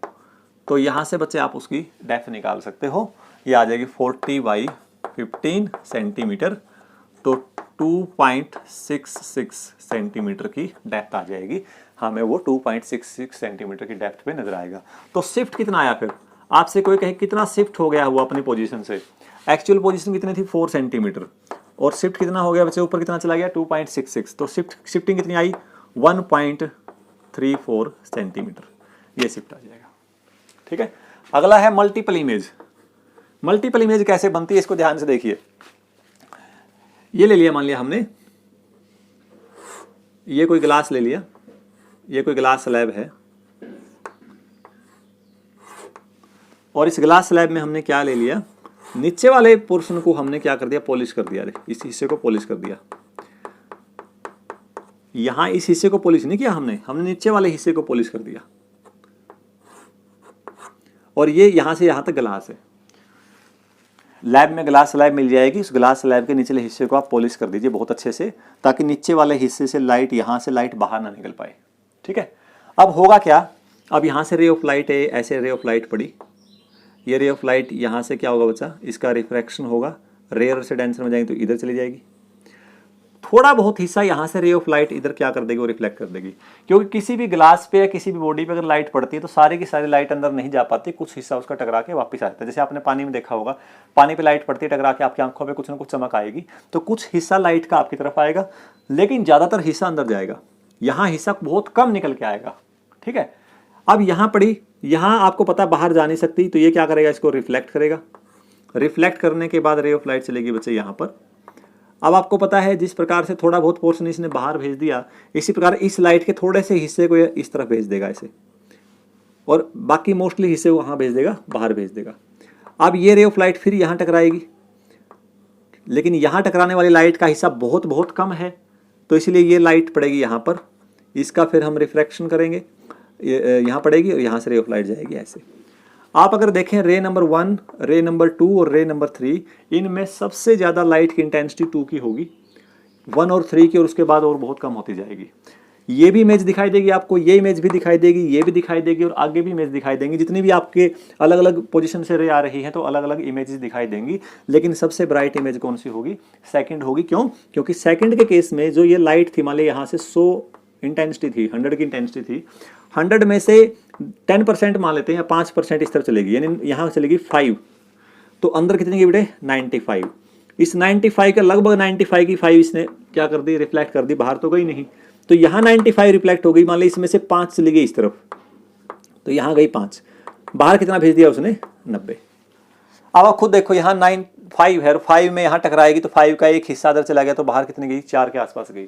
तो यहां से बच्चे आप उसकी डेप्थ निकाल सकते हो, ये आ जाएगी 40/15 सेंटीमीटर, तो 2.66 सेंटीमीटर की डेप्थ आ जाएगी। हमें वो 2.66 सेंटीमीटर की डेप्थ पे नजर आएगा। तो शिफ्ट कितना आया, फिर आपसे कोई कहे कितना शिफ्ट हो गया हुआ अपनी पोजीशन से, एक्चुअल पोजीशन कितनी थी 4 सेंटीमीटर और शिफ्ट कितना हो गया बच्चे, ऊपर कितना चला गया 2.66, तो शिफ्टिंग कितनी आई 1.34 सेंटीमीटर, ये शिफ्ट आ जाएगा। ठीक है, अगला है मल्टीपल इमेज। मल्टीपल इमेज कैसे बनती है इसको ध्यान से देखिए। ये ले लिया, मान लिया हमने, ये कोई ग्लास ले लिया, ये कोई ग्लास स्लैब है और इस ग्लास स्लैब में हमने क्या ले लिया, नीचे वाले पोर्शन को हमने क्या कर दिया, पॉलिश कर दिया, इस हिस्से को पॉलिश कर दिया। यहां इस हिस्से को पॉलिश नहीं किया हमने नीचे वाले हिस्से को पॉलिश कर दिया और ये यहां से यहां तक ग्लास है। लैब में ग्लास स्लैब मिल जाएगी, उस ग्लास स्लैब के निचले हिस्से को आप पॉलिश कर दीजिए बहुत अच्छे से, ताकि नीचे वाले हिस्से से लाइट, यहां से लाइट बाहर ना निकल पाए। ठीक है, अब होगा क्या, अब यहाँ से रे ऑफ लाइट है, ऐसे रे ऑफ लाइट पड़ी, ये रे ऑफ लाइट यहाँ से क्या होगा बच्चा, इसका रिफ्रैक्शन होगा, रेयर से डेंसर में जाएंगे तो इधर चली जाएगी, थोड़ा बहुत हिस्सा यहाँ से रे ऑफ लाइट इधर क्या कर देगी, वो रिफ्लेक्ट कर देगी। क्योंकि किसी भी ग्लास पे या किसी भी बॉडी पे अगर लाइट पड़ती है तो सारी की सारी लाइट अंदर नहीं जा पाती, कुछ हिस्सा उसका टकरा के वापस आ जाता है। जैसे आपने पानी में देखा होगा, पानी पे लाइट पड़ती है, टकरा के आपकी आंखों पे कुछ ना कुछ चमक आएगी, तो कुछ हिस्सा लाइट का आपकी तरफ आएगा, लेकिन ज़्यादातर हिस्सा अंदर जाएगा, यहाँ हिस्सा बहुत कम निकल के आएगा। ठीक है, अब यहाँ पड़ी, यहाँ आपको पता बाहर जा नहीं सकती, तो ये क्या करेगा, इसको रिफ्लेक्ट करेगा। रिफ्लेक्ट करने के बाद रे ऑफ लाइट चलेगी बच्चे यहाँ पर। अब आपको पता है जिस प्रकार से थोड़ा बहुत पोर्शन इसने बाहर भेज दिया, इसी प्रकार इस लाइट के थोड़े से हिस्से को इस तरफ भेज देगा ऐसे, और बाकी मोस्टली हिस्से वहाँ भेज देगा, बाहर भेज देगा। अब ये रे ऑफ लाइट फिर यहाँ टकराएगी, लेकिन यहाँ टकराने वाली लाइट का हिस्सा बहुत बहुत कम है, तो इसलिए ये लाइट पड़ेगी यहाँ पर, इसका फिर हम रिफ्रैक्शन करेंगे, यहाँ पड़ेगी और यहाँ से रे ऑफ लाइट जाएगी ऐसे। आप अगर देखें रे नंबर 1, रे नंबर 2 और रे नंबर 3, इनमें सबसे ज़्यादा लाइट की इंटेंसिटी 2 की होगी, 1 और 3 की, और उसके बाद और बहुत कम होती जाएगी। ये भी इमेज दिखाई देगी आपको, ये इमेज भी दिखाई देगी, ये भी दिखाई देगी, और आगे भी इमेज दिखाई देंगी। जितनी भी आपके अलग अलग पोजीशन से रे आ रही है तो अलग अलग इमेजेस दिखाई देंगी, लेकिन सबसे ब्राइट इमेज कौन सी होगी, सेकंड होगी। क्यों? क्योंकि सेकंड के केस में जो ये लाइट थी, मान ली यहाँ से 100 इंटेंसिटी थी, 100 की इंटेंसिटी थी, 100 में से 10% मान लेते हैं या 5% इस तरफ चलेगी, यानी यहाँ चलेगी 5, तो अंदर कितने की बेटे 95। इस 95 का लगभग 95 की 5 इसने क्या कर दी, रिफ्लेक्ट कर दी, बाहर तो गई नहीं, तो यहाँ 95 रिफ्लेक्ट हो गई। मान ली इसमें से 5 चली गई इस तरफ, तो यहाँ गई 5, बाहर कितना भेज दिया उसने, 90। अब आप खुद देखो, यहाँ 5 है, 5 में यहाँ टकराएगी तो 5 का एक हिस्सा अदर चला गया, तो बाहर कितनी गई, 4 के आसपास गई।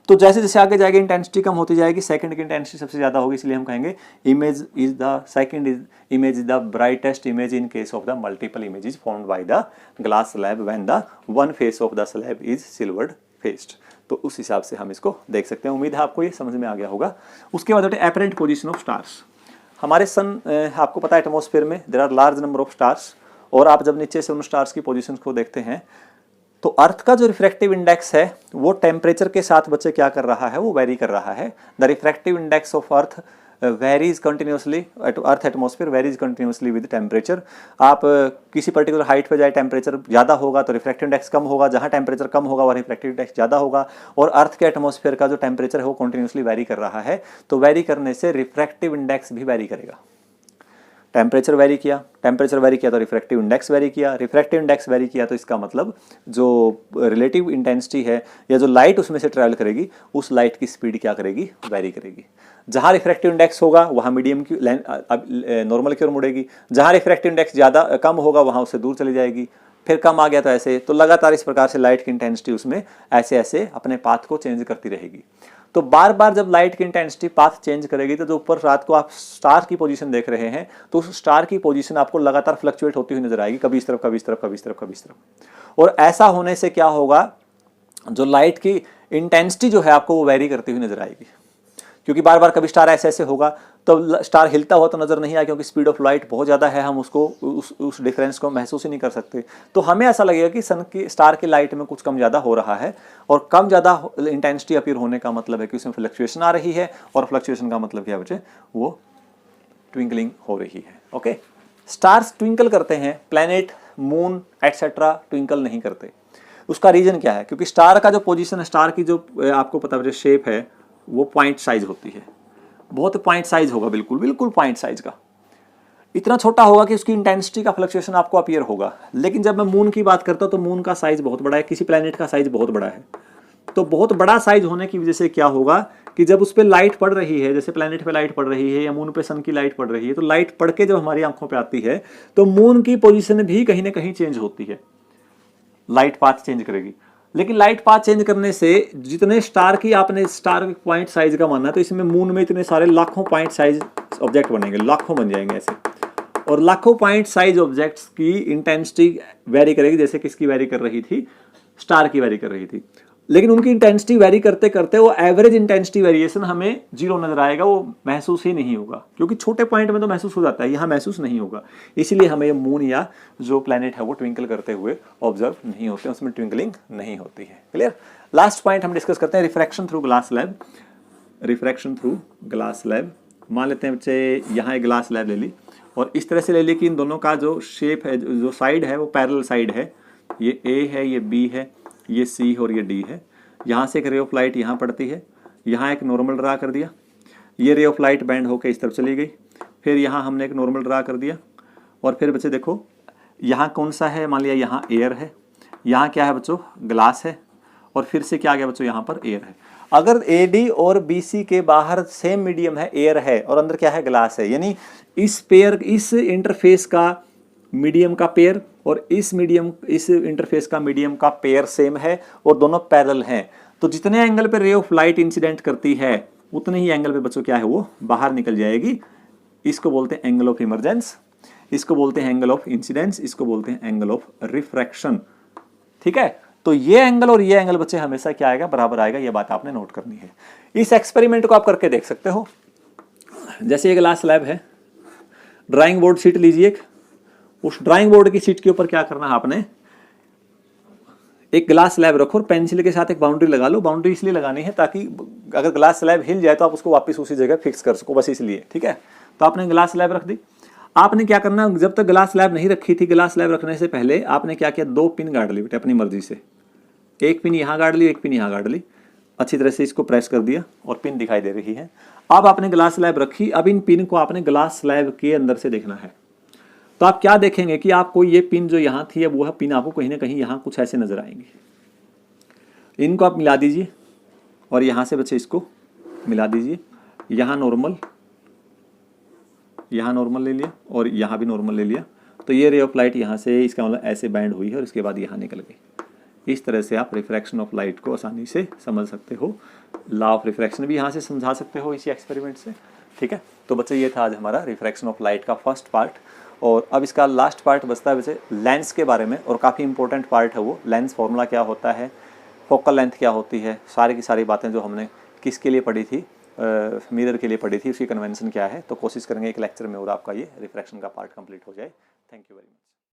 तो जैसे जैसे आगे जाएगी इंटेंसिटी कम होती जाएगी, सेकंड की इंटेंसिटी सबसे ज़्यादा होगी, इसलिए हम कहेंगे image is the second image is the brightest image in case of the multiple images formed by the glass slab when the one face of the slab is silvered faced. तो उस हिसाब से हम इसको देख सकते हैं। उम्मीद है आपको ये समझ में आ गया होगा। उसके बाद एपरेंट पोजिशन ऑफ स्टार्स। हमारे सन आपको पता है एटमॉस्फेयर में there are large number of stars, और आप जब नीचे से उन स्टार्स की पोजीशंस को देखते हैं तो अर्थ का जो रिफ्रैक्टिव इंडेक्स है वो टेम्परेचर के साथ बच्चे क्या कर रहा है, वो वेरी कर रहा है। The refractive index of earth varies continuously, earth atmosphere varies continuously with temperature. आप किसी पर्टिकुलर हाइट पे जाए, टेम्परेचर ज़्यादा होगा तो रिफ्रैक्टिव इंडेक्स कम होगा, जहाँ टेम्परेचर कम होगा वह रिफ्रैक्टिव इंडेक्स ज़्यादा होगा। और अर्थ के एटमॉस्फेयर का जो टेम्परेचर है वो कंटिन्यूसली वेरी कर रहा है, तो वेरी करने से रिफ्रैक्टिव इंडेक्स भी वेरी करेगा। टेम्परेचर वेरी किया, टेम्परेचर वेरी किया तो रिफ्रैक्टिव इंडेक्स वेरी किया, रिफ्रैक्टिव इंडेक्स वेरी किया तो इसका मतलब जो रिलेटिव इंटेंसिटी है या जो लाइट उसमें से ट्रैवल करेगी, उस लाइट की स्पीड क्या करेगी, वेरी करेगी। जहाँ रिफ्रैक्टिव इंडेक्स होगा वहाँ मीडियम की नॉर्मल की ओर मुड़ेगी, जहाँ रिफ्रैक्टिव इंडेक्स ज़्यादा कम होगा वहाँ उससे दूर चली जाएगी, फिर कम आ गया तो ऐसे, तो लगातार इस प्रकार से लाइट की इंटेंसिटी उसमें ऐसे ऐसे अपने पाथ को चेंज करती रहेगी। तो बार बार जब लाइट की इंटेंसिटी पाथ चेंज करेगी तो जो ऊपर रात को आप स्टार की पोजीशन देख रहे हैं, तो उस स्टार की पोजीशन आपको लगातार फ्लक्चुएट होती हुई नजर आएगी, कभी इस तरफ कभी इस तरफ कभी इस तरफ कभी इस तरफ। और ऐसा होने से क्या होगा, जो लाइट की इंटेंसिटी जो है आपको वो वेरी करती हुई नजर आएगी, क्योंकि बार बार कभी स्टार ऐसे ऐसे होगा तो स्टार हिलता हुआ तो नज़र नहीं आया, क्योंकि स्पीड ऑफ लाइट बहुत ज़्यादा है, हम उसको उस डिफरेंस को महसूस ही नहीं कर सकते। तो हमें ऐसा लगेगा कि सन की स्टार की लाइट में कुछ कम ज़्यादा हो रहा है, और कम ज़्यादा इंटेंसिटी अपीयर होने का मतलब है कि उसमें फ्लक्चुएशन आ रही है, और फ्लक्चुएशन का मतलब क्या बच्चे, वो ट्विंकलिंग हो रही है। ओके, स्टार्स ट्विंकल करते हैं, प्लैनेट, मून एटसेट्रा ट्विंकल नहीं करते। उसका रीज़न क्या है, क्योंकि स्टार का जो पोजिशन है, स्टार की जो आपको पता है शेप है, वो पॉइंट साइज होती है, बहुत पॉइंट साइज होगा, बिल्कुल बिल्कुल पॉइंट साइज का, इतना छोटा होगा कि उसकी इंटेंसिटी का फ्लक्चुएशन आपको अपीयर होगा। लेकिन जब मैं मून की बात करता हूँ तो मून का साइज बहुत बड़ा है, किसी प्लैनेट का साइज बहुत बड़ा है। तो बहुत बड़ा साइज होने की वजह से क्या होगा कि जब उस पर लाइट पड़ रही है, जैसे प्लैनेट पे लाइट पड़ रही है या मून पे सन की लाइट पड़ रही है, तो लाइट पड़ के जब हमारी आंखों पे आती है तो मून की पोजीशन भी कहीं ना कहीं चेंज होती है, लाइट पाथ चेंज करेगी। लेकिन लाइट पाथ चेंज करने से जितने स्टार की आपने स्टार पॉइंट साइज का मानना है, तो इसमें मून में इतने सारे लाखों पॉइंट साइज ऑब्जेक्ट बनेंगे, लाखों बन जाएंगे ऐसे, और लाखों पॉइंट साइज ऑब्जेक्ट्स की इंटेंसिटी वेरी करेगी, जैसे किसकी वेरी कर रही थी, स्टार की वेरी कर रही थी। लेकिन उनकी इंटेंसिटी वेरी करते करते वो एवरेज इंटेंसिटी वेरिएशन हमें जीरो नजर आएगा, वो महसूस ही नहीं होगा, क्योंकि छोटे पॉइंट में तो महसूस हो जाता है, यहाँ महसूस नहीं होगा। इसीलिए हमें ये मून या जो प्लैनेट है वो ट्विंकल करते हुए ऑब्जर्व नहीं होते, उसमें ट्विंकलिंग नहीं होती है। क्लियर। लास्ट पॉइंट हम डिस्कस करते हैं, refraction through glass slab. Refraction through glass slab मान लेते हैं बच्चे यहाँ एक ग्लास स्लैब ले ली और इस तरह से ले ली कि इन दोनों का जो शेप है, जो साइड है वो पैरेलल साइड है। ये ए है, ये बी है, ये सी और ये डी है। यहाँ से एक रे ऑफ लाइट यहाँ पड़ती है, यहाँ एक नॉर्मल ड्रा कर दिया, ये रे ऑफ लाइट बैंड होकर इस तरफ चली गई, फिर यहाँ हमने एक नॉर्मल ड्रा कर दिया। और फिर बच्चे देखो यहाँ कौन सा है, मान लिया यहाँ एयर है, यहाँ क्या है बच्चों, ग्लास है, और फिर से क्या आ गया बच्चों, यहाँ पर एयर है। अगर AD और BC के बाहर सेम मीडियम है, एयर है, और अंदर क्या है, ग्लास है, यानी इस पेयर, इस इंटरफेस का मीडियम का पेयर और इस इंटरफेस का मीडियम का पेयर सेम है और दोनों पैरेलल हैं, तो जितने एंगल पे रे ऑफ लाइट इंसिडेंट करती है उतने ही एंगल पे बच्चों क्या है, वो बाहर निकल जाएगी। इसको बोलते हैं एंगल ऑफ इमर्जेंस, इसको बोलते हैं एंगल ऑफ इंसिडेंस, इसको बोलते हैं एंगल ऑफ रिफ्रैक्शन। ठीक है, तो ये एंगल और ये एंगल बच्चे हमेशा क्या आएगा, बराबर आएगा। ये बात आपने नोट करनी है। इस एक्सपेरिमेंट को आप करके देख सकते हो। जैसे ये ग्लास स्लैब है, ड्राइंग बोर्ड शीट लीजिए, उस ड्राइंग बोर्ड की शीट के ऊपर क्या करना है आपने, एक ग्लास स्लैब रखो और पेंसिल के साथ एक बाउंड्री लगा लो। बाउंड्री इसलिए लगानी है ताकि अगर ग्लास स्लैब हिल जाए तो आप उसको वापस उसी जगह फिक्स कर सको, बस इसलिए। ठीक है, तो आपने ग्लास स्लैब रख दी। आपने क्या करना, जब तक ग्लास स्लैब नहीं रखी थी, ग्लास स्लैब रखने से पहले आपने क्या किया, 2 पिन गाड़ ली बेटे अपनी मर्जी से। एक पिन यहाँ गाड़ ली, एक पिन यहाँ गाड़ ली, अच्छी तरह से इसको प्रेस कर दिया और पिन दिखाई दे रही है। अब आपने ग्लास स्लैब रखी, अब इन पिन को आपने ग्लास स्लैब के अंदर से देखना है। तो आप क्या देखेंगे कि आपको ये पिन जो यहाँ थी, अब वह पिन आपको कहीं ना कहीं यहाँ कुछ ऐसे नजर आएंगे। इनको आप मिला दीजिए और यहाँ से बच्चे इसको मिला दीजिए। यहाँ नॉर्मल ले लिया और यहाँ भी नॉर्मल ले लिया, तो ये रे ऑफ लाइट यहाँ से, इसका मतलब ऐसे बैंड हुई है और इसके बाद यहाँ निकल गई। इस तरह से आप रिफ्रैक्शन ऑफ लाइट को आसानी से समझ सकते हो। लॉ ऑफ रिफ्रैक्शन भी यहाँ से समझा सकते हो इसी एक्सपेरिमेंट से। ठीक है, तो बच्चे ये था आज हमारा रिफ्रैक्शन ऑफ लाइट का फर्स्ट पार्ट। और अब इसका लास्ट पार्ट बचता है बच्चे लेंस के बारे में, और काफ़ी इंपॉर्टेंट पार्ट है वो। लेंस फॉर्मूला क्या होता है, फोकल लेंथ क्या होती है, सारी की सारी बातें जो हमने किसके लिए पढ़ी थी, मिरर के लिए पढ़ी थी, उसकी कन्वेंशन क्या है। तो कोशिश करेंगे एक लेक्चर में और आपका ये रिफ्रैक्शन का पार्ट कंप्लीट हो जाए। Thank you very much.